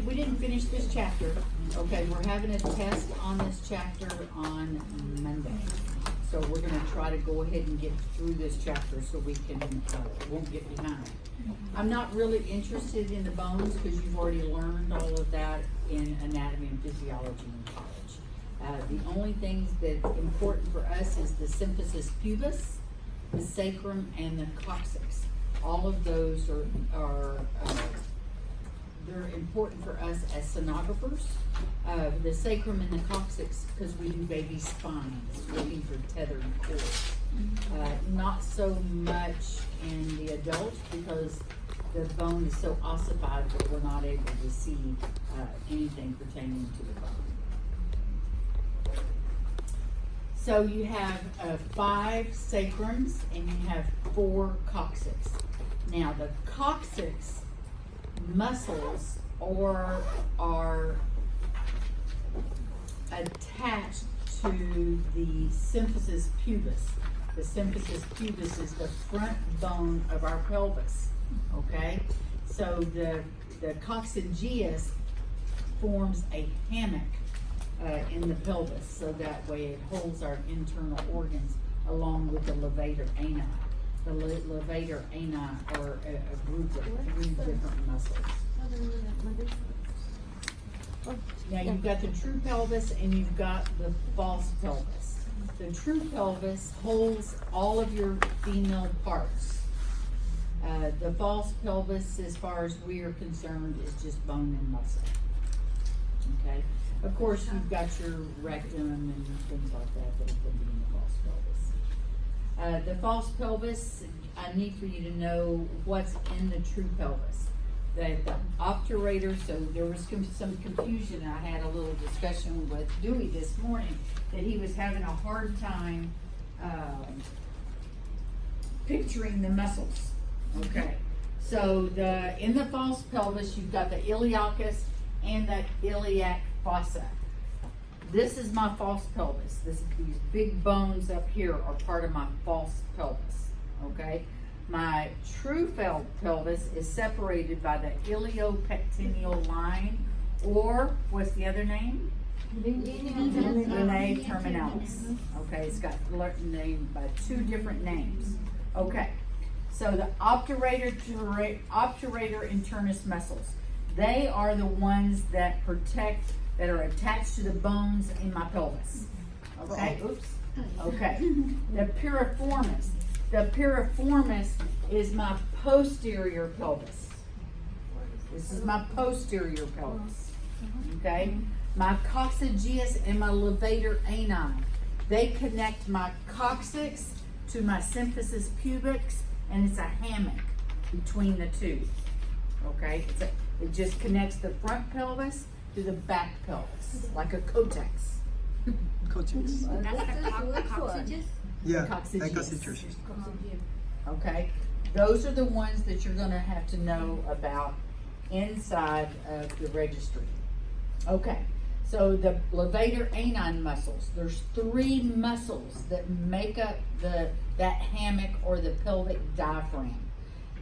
we didn't finish this chapter. Okay, we're having a test on this chapter on Monday. So we're gonna try to go ahead and get through this chapter so we can, won't get behind. I'm not really interested in the bones because you've already learned all of that in anatomy and physiology in college. The only things that's important for us is the symphysis pubis, the sacrum, and the coccyx. All of those are they're important for us as sonographers. The sacrum and the coccyx, because we do baby spines, looking for tethered cords. Not so much in the adult because the bone is so ossified that we're not able to see anything pertaining to the bone. So you have 5 sacrums and you have 4 coccyx. Now the coccyx muscles are attached to the symphysis pubis. The symphysis pubis is the front bone of our pelvis, okay? So the coccygeus forms a hammock in the pelvis, so that way it holds our internal organs along with the levator ani. The levator ani are a group of 3 different muscles. Now you've got the true pelvis and you've got the false pelvis. The true pelvis holds all of your female parts. The false pelvis, as far as we are concerned, is just bone and muscle. Okay? Of course, you've got your rectum and things like that that will be in the false pelvis. The false pelvis, I need for you to know what's in the true pelvis. The obturator, so there was some confusion. I had a little discussion with Dewey this morning that he was having a hard time picturing the muscles. Okay, so in the false pelvis, you've got the iliacus and the iliac fossa. This is my false pelvis. These big bones up here are part of my false pelvis. Okay. My true pelvis is separated by the iliopectineal line, or what's the other name? Linea terminalis. Okay, it's got named by 2 different names. Okay, so the obturator internus muscles, they are the ones that protect, that are attached to the bones in my pelvis. Okay, oops. Okay, the piriformis. The piriformis is my posterior pelvis. This is my posterior pelvis. Okay? My coccygeus and my levator ani. They connect my coccyx to my symphysis pubis, and it's a hammock between the 2. Okay? It just connects the front pelvis to the back pelvis, like a cotex. Cotex. That's the coccygeus? Yeah, Coccygeus. Okay, those are the ones that you're going to have to know about inside of the registry. Okay, so the levator ani muscles, there's 3 muscles that make up that hammock or the pelvic diaphragm,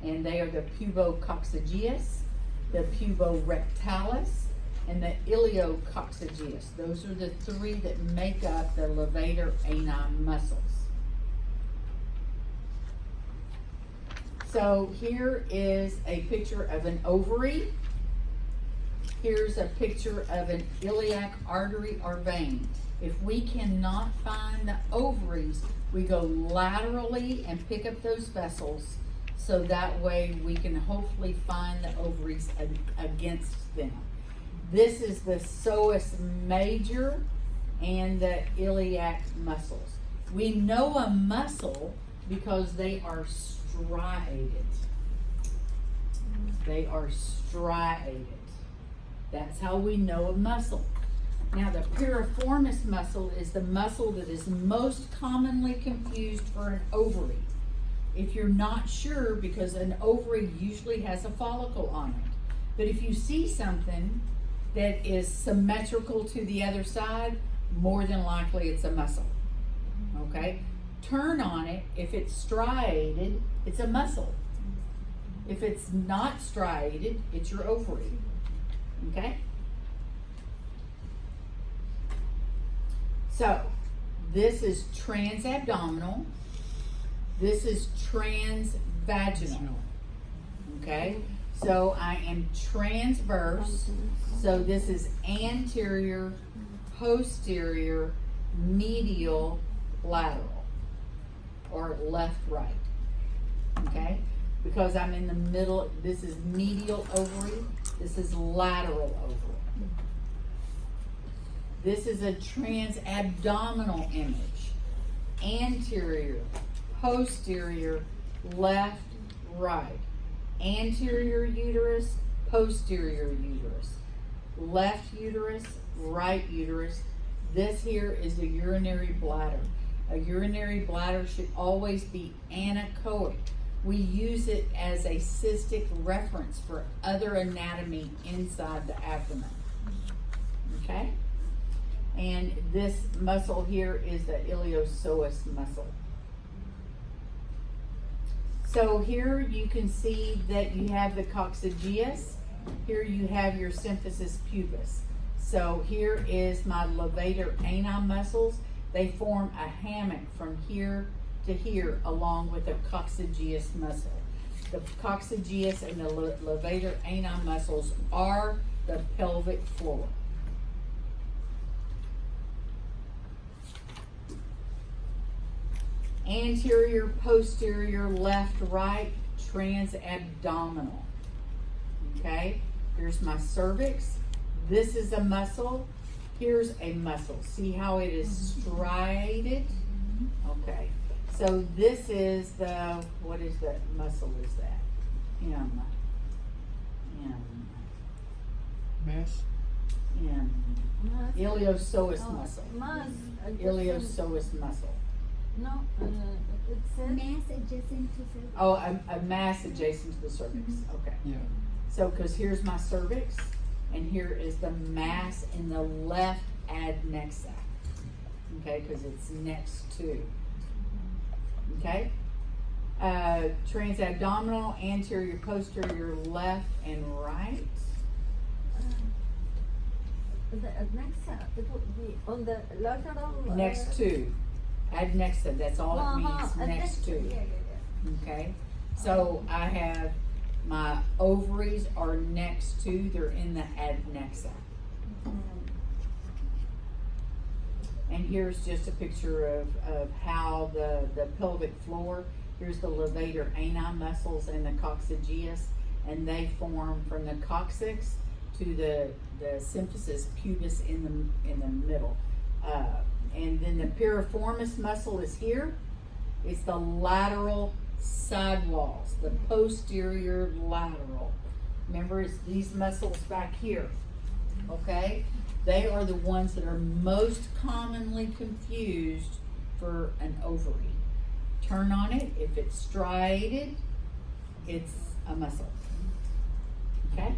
and they are the pubococcygeus, the puborectalis, and the iliococcygeus. Those are the 3 that make up the levator ani muscles. So here is a picture of an ovary. Here's a picture of an iliac artery or vein. If we cannot find the ovaries, we go laterally and pick up those vessels, so that way we can hopefully find the ovaries against them. This is the psoas major and the iliac muscles. We know a muscle because they are striated. They are striated. That's how we know a muscle. Now the piriformis muscle is the muscle that is most commonly confused for an ovary. If you're not sure, because an ovary usually has a follicle on it. But if you see something that is symmetrical to the other side, more than likely it's a muscle. Okay? Turn on it. If it's striated, it's a muscle. If it's not striated, it's your ovary. Okay? So, this is transabdominal. This is transvaginal. Okay? So, I am transverse. So, this is anterior, posterior, medial, lateral, or left, right. Okay? Because I'm in the middle, this is medial ovary, this is lateral ovary. This is a transabdominal image. Anterior, posterior, left, right. Anterior uterus, posterior uterus. Left uterus, right uterus. This here is a urinary bladder. A urinary bladder should always be anechoic. We use it as a cystic reference for other anatomy inside the abdomen. Okay? And this muscle here is the iliopsoas muscle. So here you can see that you have the coccygeus. Here you have your symphysis pubis. So here is my levator ani muscles. They form a hammock from here to here along with the coccygeus muscle. The coccygeus and the levator ani muscles are the pelvic floor. Anterior, posterior, left, right, transabdominal. Okay, here's my cervix. This is a muscle. Here's a muscle. See how it is striated? Okay, so this is the, what is that muscle is that? Mass? Iliopsoas muscle. Iliopsoas muscle. No, it says Mass adjacent to cervix. Oh, a mass adjacent to the cervix. Okay. Yeah. So, because here's my cervix, and here is the mass in the left adnexa. Okay, because it's next to. Okay. Transabdominal, anterior, posterior, left, and right. it would be on the lateral. Next to. Adnexa, that's all it means, and next to. Yeah. Okay, so I have my ovaries are next to, they're in the adnexa. And here's just a picture of how the pelvic floor, here's the levator ani muscles and the coccygeus, and they form from the coccyx to the symphysis pubis in the middle. And then the piriformis muscle is here. It's the lateral side walls, the posterior lateral. Remember, it's these muscles back here, okay? They are the ones that are most commonly confused for an ovary. Turn on it, if it's striated, it's a muscle, okay?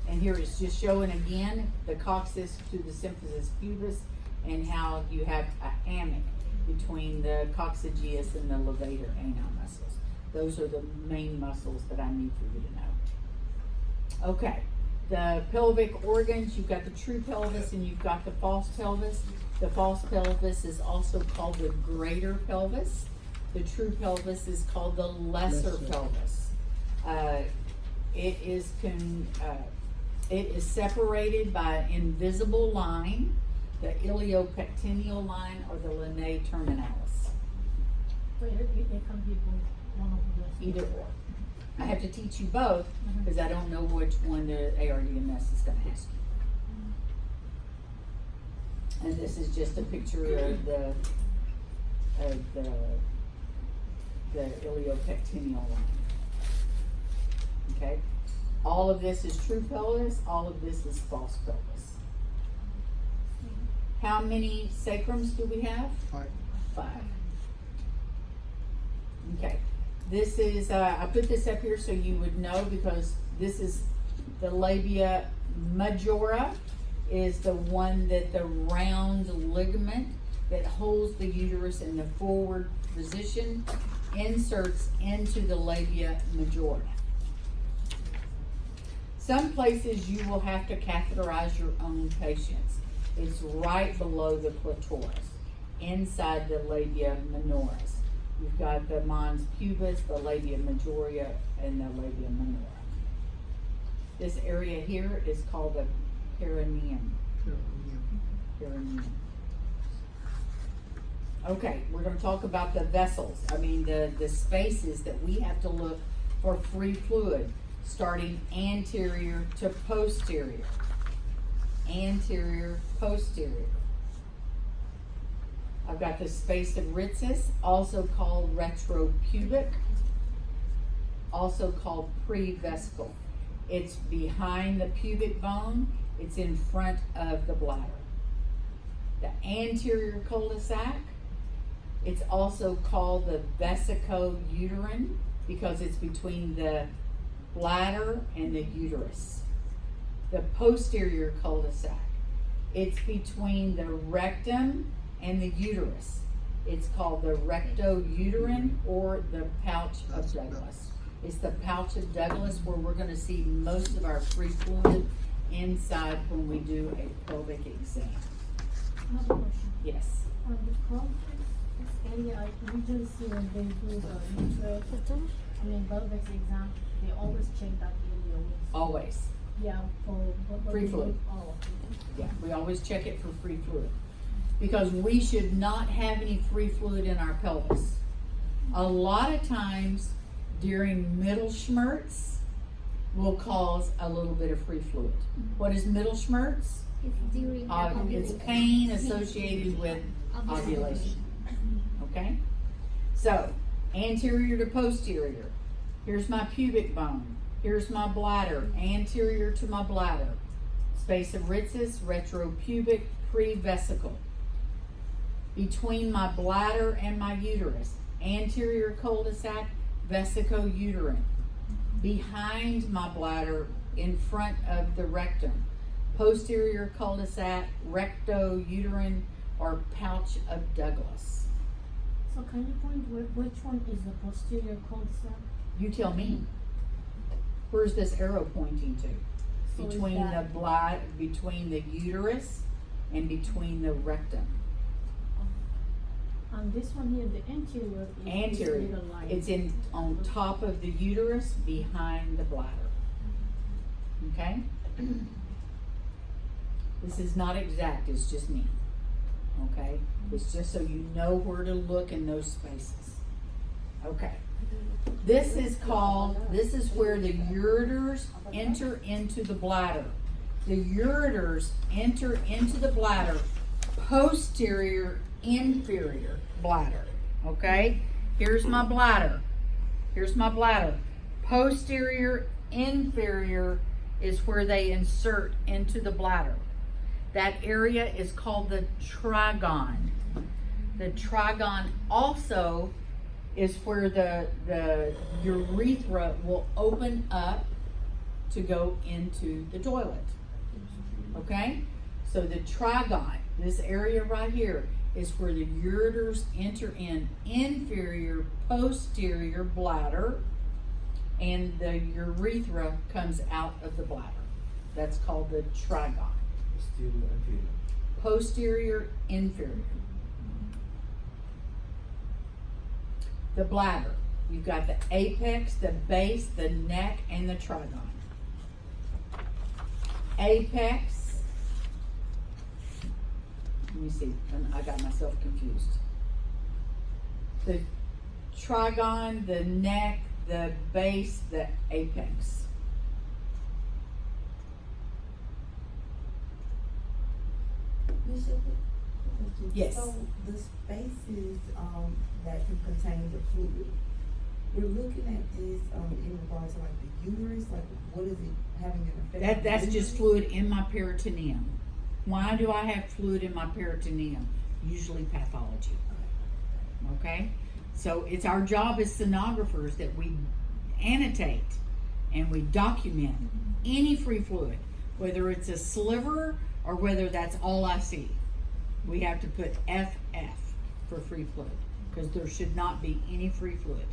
And here it's just showing again the coccyx to the symphysis pubis, and how you have a hammock between the coccygeus and the levator ani muscles. Those are the main muscles that I need for you to know. Okay, the pelvic organs, you've got the true pelvis and you've got the false pelvis. The false pelvis is also called the greater pelvis. The true pelvis is called the lesser pelvis. It is separated by an invisible line, the iliopectineal line or the linea terminalis. So it can be one of those. Either or. I have to teach you both because I don't know which one the ARDMS is going to ask you. And this is just a picture of the iliopectineal line. Okay? All of this is true pelvis, all of this is false pelvis. How many sacrums do we have? 5. 5. Okay. This is, I put this up here so you would know because this is the labia majora is the one that the round ligament that holds the uterus in the forward position inserts into the labia majora. Some places you will have to catheterize your own patients. It's right below the clitoris, inside the labia minoris. You've got the mons pubis, the labia majora, and the labia minora. This area here is called the perineum. Perineum. Okay, we're going to talk about the vessels. The spaces that we have to look for free fluid, starting anterior to posterior. Anterior, posterior. I've got the space of Ritzis, also called retropubic, also called prevesical. It's behind the pubic bone. It's in front of the bladder. The anterior cul-de-sac, it's also called the vesico-uterine because it's between the bladder and the uterus. The posterior cul-de-sac, it's between the rectum and the uterus. It's called the recto-uterine or the pouch of Douglas. It's the pouch of Douglas where we're going to see most of our free fluid inside when we do a pelvic exam. I have a question. Yes. The complex area, I usually see when they do the pelvic exam, they always check that area with. Always. Yeah, for Free fluid. Oh, Yeah, we always check it for free fluid. Because we should not have any free fluid in our pelvis. A lot of times during middle schmerz will cause a little bit of free fluid. What is middle schmerz? It's during It's pain associated with ovulation. Okay? So, anterior to posterior. Here's my pubic bone. Here's my bladder. Anterior to my bladder. Space of Ritzis, retropubic, prevesical. Between my bladder and my uterus. Anterior cul-de-sac, vesico-uterine. Behind my bladder, in front of the rectum. Posterior cul-de-sac, recto-uterine, or pouch of Douglas. So can you point which one is the posterior cul-de-sac? You tell me. Where's this arrow pointing to? So is Between the that- between the uterus and between the rectum. And this one here, the anterior is this Anterior. little line. It's in on top of the uterus, behind the bladder. Okay? This is not exact, it's just me. Okay? It's just so you know where to look in those spaces. Okay. This is where the ureters enter into the bladder. The ureters enter into the bladder, posterior, inferior bladder. Okay? Here's my bladder. Here's my bladder. Posterior, inferior is where they insert into the bladder. That area is called the trigon. The trigon also is where the urethra will open up to go into the toilet. Okay? So the trigon, this area right here, is where the ureters enter in inferior posterior bladder and the urethra comes out of the bladder. That's called the trigon. Posterior, inferior. Posterior, inferior. The bladder. You've got the apex, the base, the neck, and the trigon. Apex. Let me see. I got myself confused. The trigon, the neck, the base, the apex. Bishop, Yes. So the spaces that can contain the fluid, we're looking at this in regards to like the uterus, like what is it having an effect? That's on just the fluid in my peritoneum. Why do I have fluid in my peritoneum? Usually pathology. Okay? So it's our job as sonographers that we annotate and we document any free fluid, whether it's a sliver or whether that's all I see. We have to put FF for free fluid because there should not be any free fluid.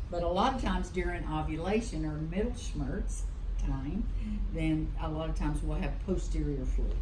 But a lot of times during ovulation or middle schmerz time, then a lot of times we'll have posterior fluid.